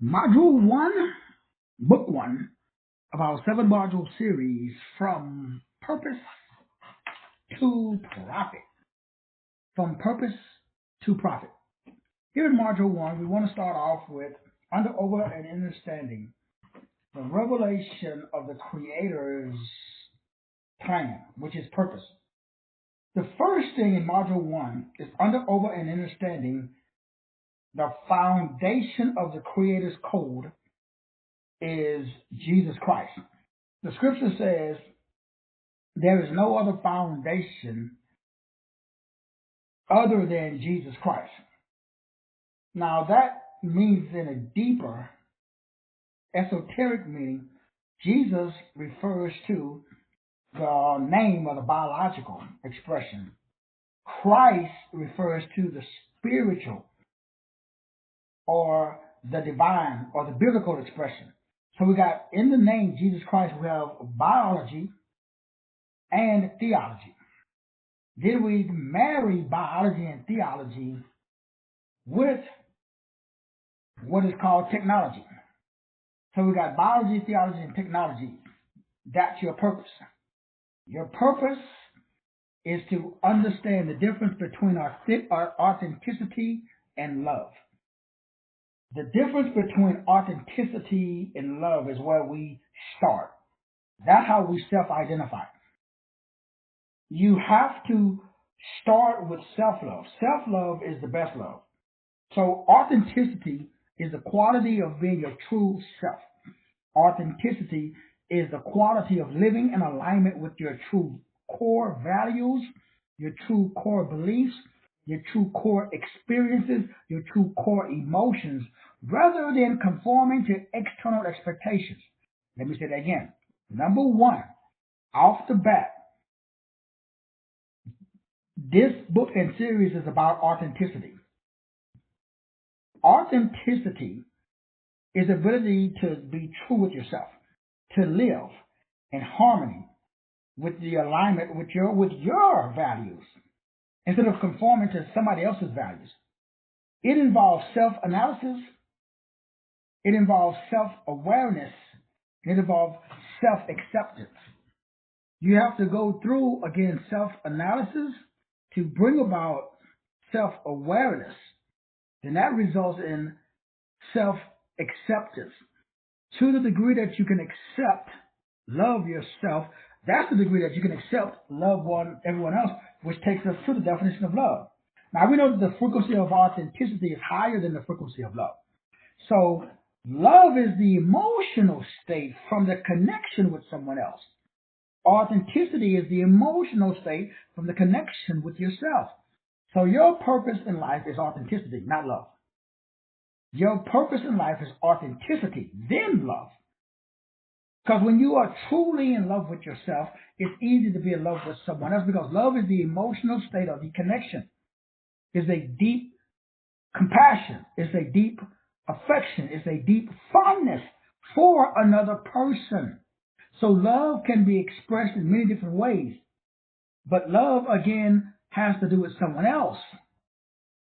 Module 1, Book 1 of our 7 module series from Purpose to Profit. From Purpose to Profit. Here in Module 1, we want to start off with over and understanding the revelation of the Creator's plan, which is purpose. The first thing in Module 1 is over and understanding the foundation of the Creator's code is Jesus Christ. The scripture says there is no other foundation other than Jesus Christ. Now that means in a deeper esoteric meaning, Jesus refers to the name of the biological expression. Christ refers to the spiritual or the divine or the biblical expression. So we got in the name Jesus Christ, we have biology and theology. Then we marry biology and theology with what is called technology. So we got biology, theology, and technology. That's your purpose. Your purpose is to understand the difference between authenticity and love. The difference between authenticity and love is where we start. That's how we self-identify. You have to start with self-love. Self-love is the best love. So authenticity is the quality of being your true self. Authenticity is the quality of living in alignment with your true core values, your true core beliefs, your true core experiences, your true core emotions, rather than conforming to external expectations. Let me say that again. Number one, off the bat, this book and series is about authenticity. Authenticity is the ability to be true with yourself, to live in harmony with the alignment with your values instead of conforming to somebody else's values. It involves self-analysis, it involves self-awareness, it involves self-acceptance. You have to go through, again, self-analysis to bring about self-awareness. Then that results in self-acceptance. To the degree that you can accept, love yourself, that's the degree that you can accept, love everyone else, which takes us to the definition of love. Now, we know that the frequency of authenticity is higher than the frequency of love. So, love is the emotional state from the connection with someone else. Authenticity is the emotional state from the connection with yourself. So, your purpose in life is authenticity, not love. Your purpose in life is authenticity, then love. Because when you are truly in love with yourself, it's easy to be in love with someone else because love is the emotional state of the connection. It's a deep compassion. It's a deep affection. It's a deep fondness for another person. So love can be expressed in many different ways. But love, again, has to do with someone else.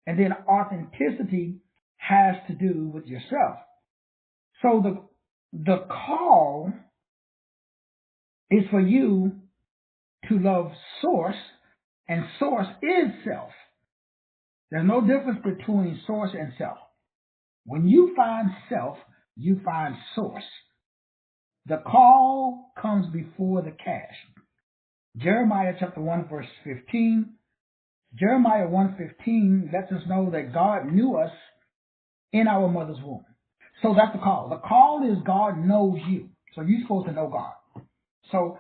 And then authenticity has to do with yourself. So the call is for you to love source, and source is self. There's no difference between source and self. When you find self, you find source. The call comes before the cash. Jeremiah chapter 1 verse 15. Jeremiah 1:15 lets us know that God knew us in our mother's womb. So that's the call. The call is God knows you. So you're supposed to know God. So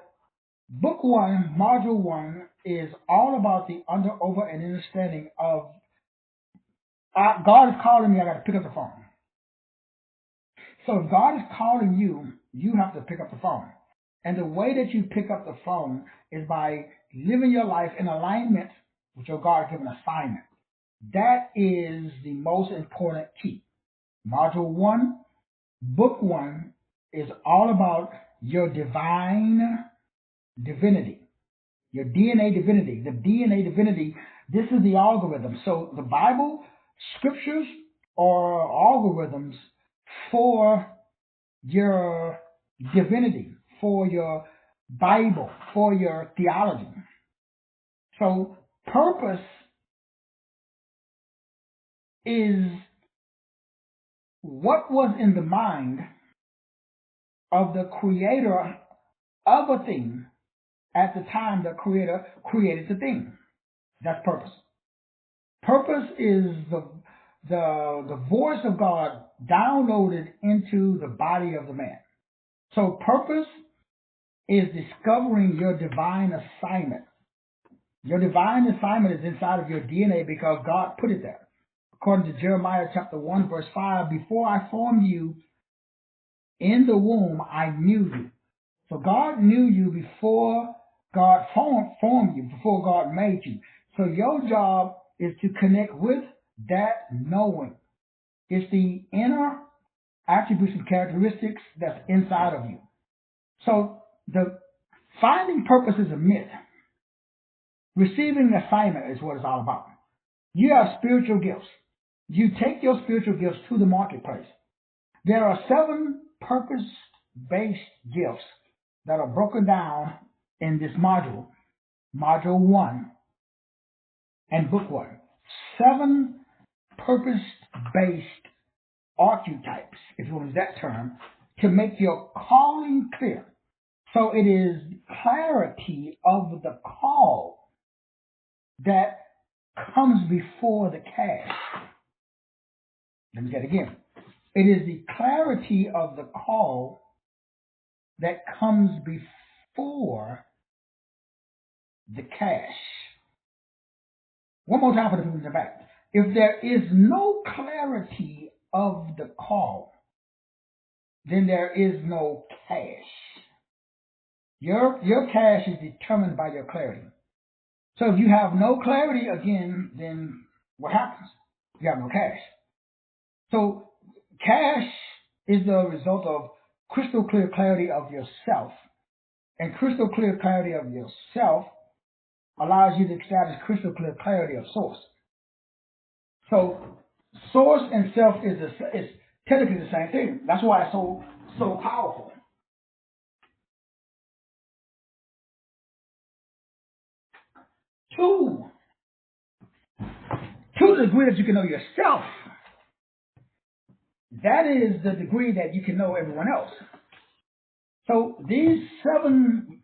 Book 1, Module 1 is all about the over and understanding of God is calling me, I got to pick up the phone. So if God is calling you, you have to pick up the phone. And the way that you pick up the phone is by living your life in alignment with your God-given assignment. That is the most important key. Module 1, Book 1 is all about your divine divinity, your DNA divinity. The DNA divinity, this is the algorithm. So the Bible, scriptures, are algorithms for your divinity, for your Bible, for your theology. So purpose is what was in the mind of the creator of a thing at the time the creator created the thing. That's purpose. Purpose is the voice of God downloaded into the body of the man. So purpose is discovering your divine assignment. Your divine assignment is inside of your DNA because God put it there. According to Jeremiah chapter 1 verse 5, before I formed you in the womb, I knew you. So God knew you before God formed you, before God made you. So your job is to connect with that knowing. It's the inner attributes and characteristics that's inside of you. So the finding purpose is a myth. Receiving assignment is what it's all about. You have spiritual gifts. You take your spiritual gifts to the marketplace. There are 7 purpose-based gifts that are broken down in this module, module 1 and book 1. 7 purpose-based archetypes, if you want to use that term, to make your calling clear. So it is clarity of the call that comes before the cash. Let me say it again. It is the clarity of the call that comes before the cash. One more time for the people in the back. If there is no clarity of the call, then there is no cash. Your cash is determined by your clarity. So if you have no clarity, again, then what happens? You have no cash. So cash is the result of crystal clear clarity of yourself. And crystal clear clarity of yourself allows you to establish crystal clear clarity of source. So source and self is technically the same thing. That's why it's so powerful. To the degree that you can know yourself, that is the degree that you can know everyone else. So these 7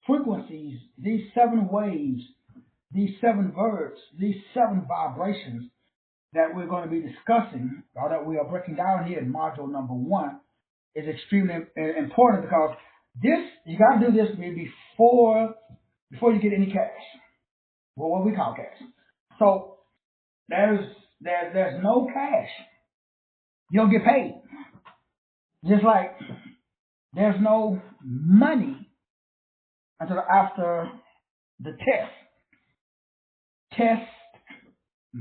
frequencies, these 7 waves, these 7 verbs, these 7 vibrations that we're going to be discussing, or that we are breaking down here in module number 1, is extremely important because you got to do this before you get any cash. Well, what we call cash. So there's no cash. You don't get paid. Just like there's no money until after the test.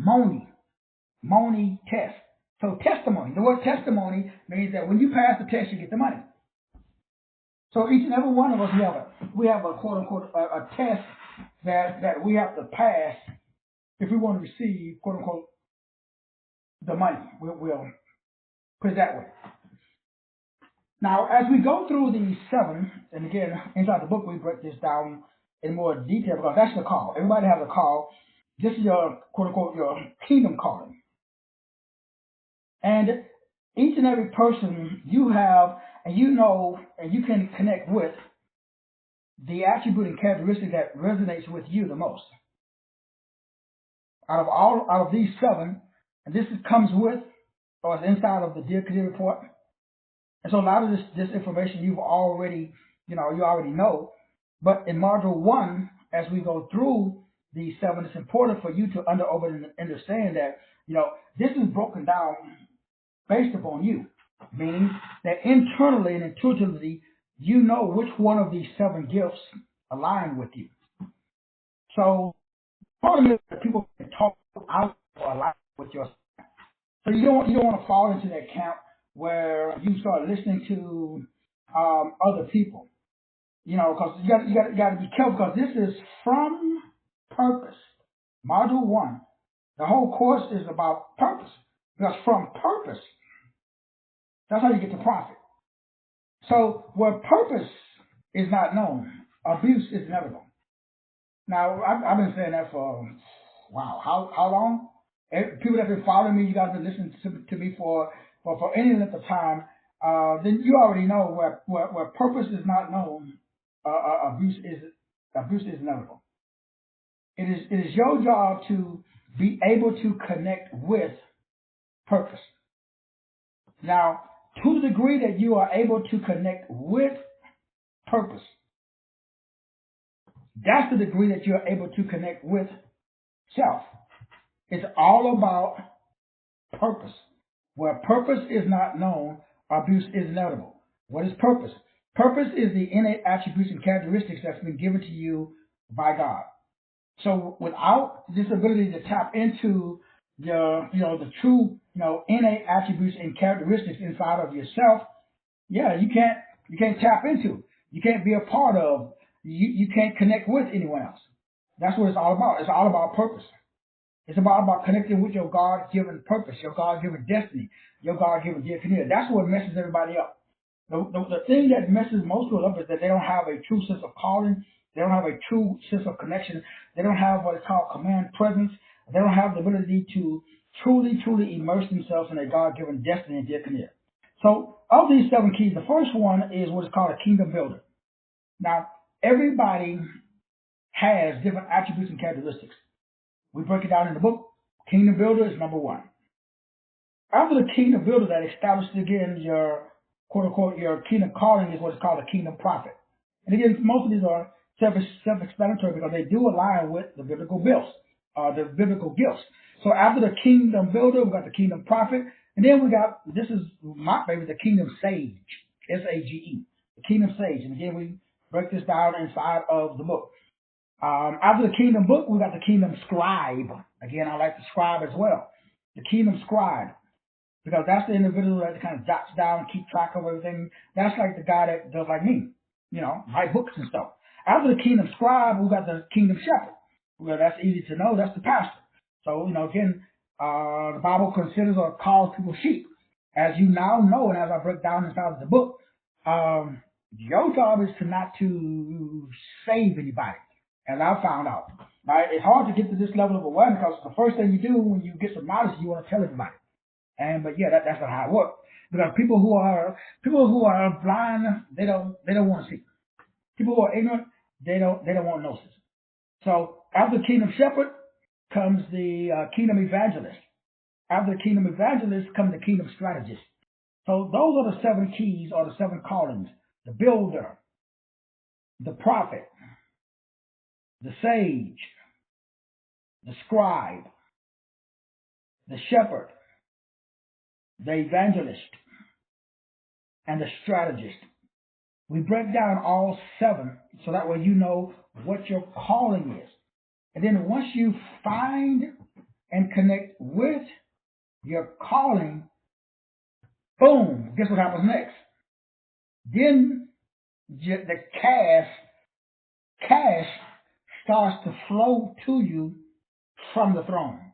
Testimony test. So testimony. The word testimony means that when you pass the test, you get the money. So each and every one of us, we have a quote unquote a test that we have to pass if we want to receive quote unquote the money. We'll put it that way. Now, as we go through these 7, and again, inside the book, we break this down in more detail because that's the call. Everybody has a call. This is your, quote unquote, your kingdom calling. And each and every person you have, and you know, and you can connect with the attribute and characteristic that resonates with you the most. Out of these 7, and this comes with, or is inside of the Dear Career Report. And so a lot of this information you already know. But in module 1, as we go through these 7, it's important for you to understand that, this is broken down based upon you. Meaning that internally and intuitively, you know which one of these 7 gifts align with you. So, part of it is that people can talk out or align with yourself. So you don't want to fall into that camp where you start listening to other people, because you got to be careful because this is from purpose. Module 1, the whole course is about purpose because from purpose That's how you get to profit. So where purpose is not known, abuse is inevitable. Now, I've been saying that for, wow, how long? People that have been following me, you guys have been listening to me for any length of time, then you already know where purpose is not known, abuse is inevitable. It is your job to be able to connect with purpose. Now, to the degree that you are able to connect with purpose, that's the degree that you're able to connect with self. It's all about purpose. Where purpose is not known, abuse is inevitable. What is purpose? Purpose is the innate attributes and characteristics that's been given to you by God. So without this ability to tap into the true, innate attributes and characteristics inside of yourself, you can't tap into. You can't be a part of. You can't connect with anyone else. That's what it's all about. It's all about purpose. It's about connecting with your God-given purpose, your God-given destiny, your God-given DNA. That's what messes everybody up. The thing that messes most people up is that they don't have a true sense of calling. They don't have a true sense of connection. They don't have what is called command presence. They don't have the ability to truly immerse themselves in a God-given destiny and DNA. So of these 7 keys, the first one is what is called a kingdom builder. Now, everybody has different attributes and characteristics. We break it down in the book. Kingdom builder is number 1. After the kingdom builder, that establishes again your quote unquote your kingdom calling is what is called a kingdom prophet. And again, most of these are self-explanatory because they do align with the biblical gifts. So after the kingdom builder, we got the kingdom prophet, and then we got, this is my favorite, the kingdom sage, S-A-G-E, the kingdom sage. And again, we break this down inside of the book. After the kingdom book, we got the kingdom scribe. Again, I like the scribe as well. The kingdom scribe, because that's the individual that kind of jots down, keep track of everything. That's like the guy that does like me, write books and stuff. After the kingdom scribe, we got the kingdom shepherd. Well, that's easy to know. That's the pastor. So, again, the Bible considers or calls people sheep. As you now know, and as I break down inside of the book, your job is not to save anybody. As I found out, right? It's hard to get to this level of awareness because the first thing you do when you get some knowledge, you want to tell everybody. But that's not how it works. Because people who are blind, they don't want to see. People who are ignorant, they don't want gnosis. So after the kingdom shepherd comes the kingdom evangelist. After the kingdom evangelist comes the kingdom strategist. So those are the 7 keys or the 7 callings: the builder, the prophet, the sage, the scribe, the shepherd, the evangelist, and the strategist. We break down all 7 so that way you know what your calling is. And then once you find and connect with your calling, boom, guess what happens next? Then the cash starts to flow to you from the throne.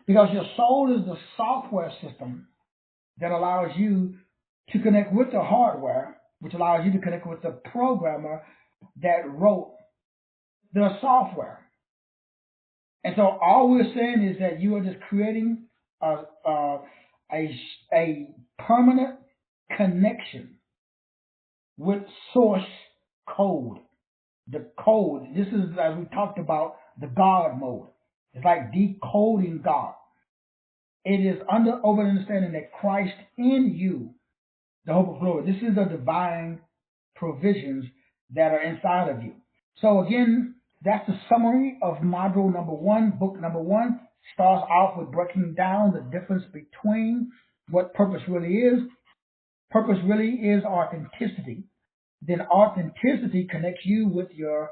Because your soul is the software system that allows you to connect with the hardware, which allows you to connect with the programmer that wrote the software. And so all we're saying is that you are just creating a permanent connection with source code. The code, this is, as we talked about, the God mode. It's like decoding God. It is over understanding that Christ in you, the hope of glory. This is the divine provisions that are inside of you. So again, that's the summary of module number 1. Book number 1 starts off with breaking down the difference between what purpose really is. Purpose really is authenticity. Then authenticity connects you with your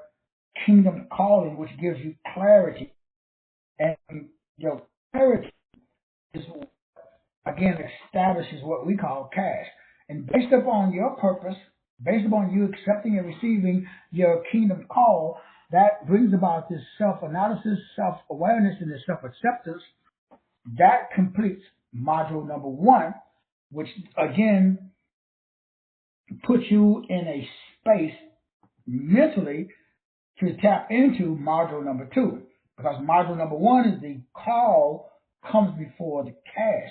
kingdom calling, which gives you clarity. And your clarity is, again, establishes what we call cash. And based upon your purpose, based upon you accepting and receiving your kingdom call, that brings about this self-analysis, self-awareness, and this self-acceptance. That completes module number 1. which again puts you in a space mentally to tap into module number 2. Because module number 1 is the call comes before the cash.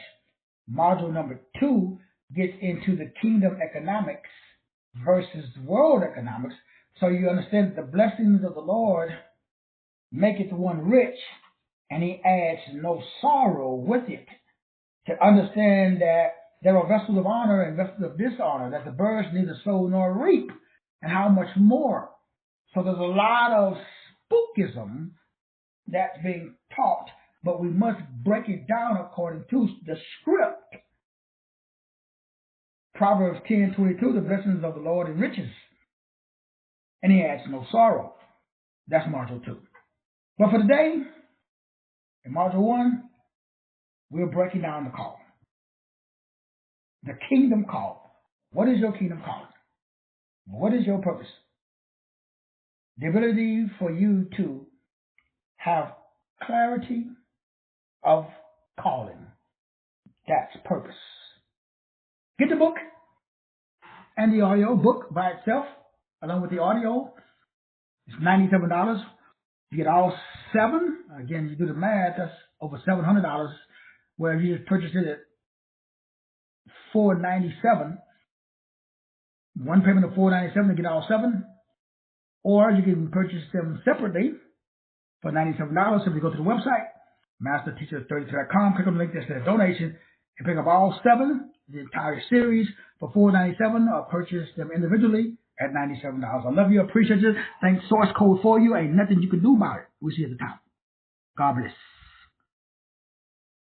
Module number 2 gets into the kingdom economics versus world economics. So you understand that the blessings of the Lord make it the one rich, and he adds no sorrow with it. To understand that there are vessels of honor and vessels of dishonor, that the birds neither sow nor reap, and how much more. So there's a lot of spookism that's being taught, but we must break it down according to the script. Proverbs 10:22, the blessings of the Lord enriches, and he adds no sorrow. That's module 2. But for today, in module 1, we're breaking down the call. The kingdom call. What is your kingdom call? What is your purpose? The ability for you to have clarity of calling. That's purpose. Get the book and the audio. Book by itself, along with the audio, it's $97. You get all 7. Again, you do the math, that's over $700. Where if you just purchase it at $497, one payment of $497 to get all 7, or you can purchase them separately for $97. Simply go to the website, masterteacher33.com, click on the link that says donation, and pick up all 7, the entire series, for $497, or purchase them individually at $97. I love you, appreciate you. Thanks, source code for you. Ain't nothing you can do about it. We'll see you at the top. God bless.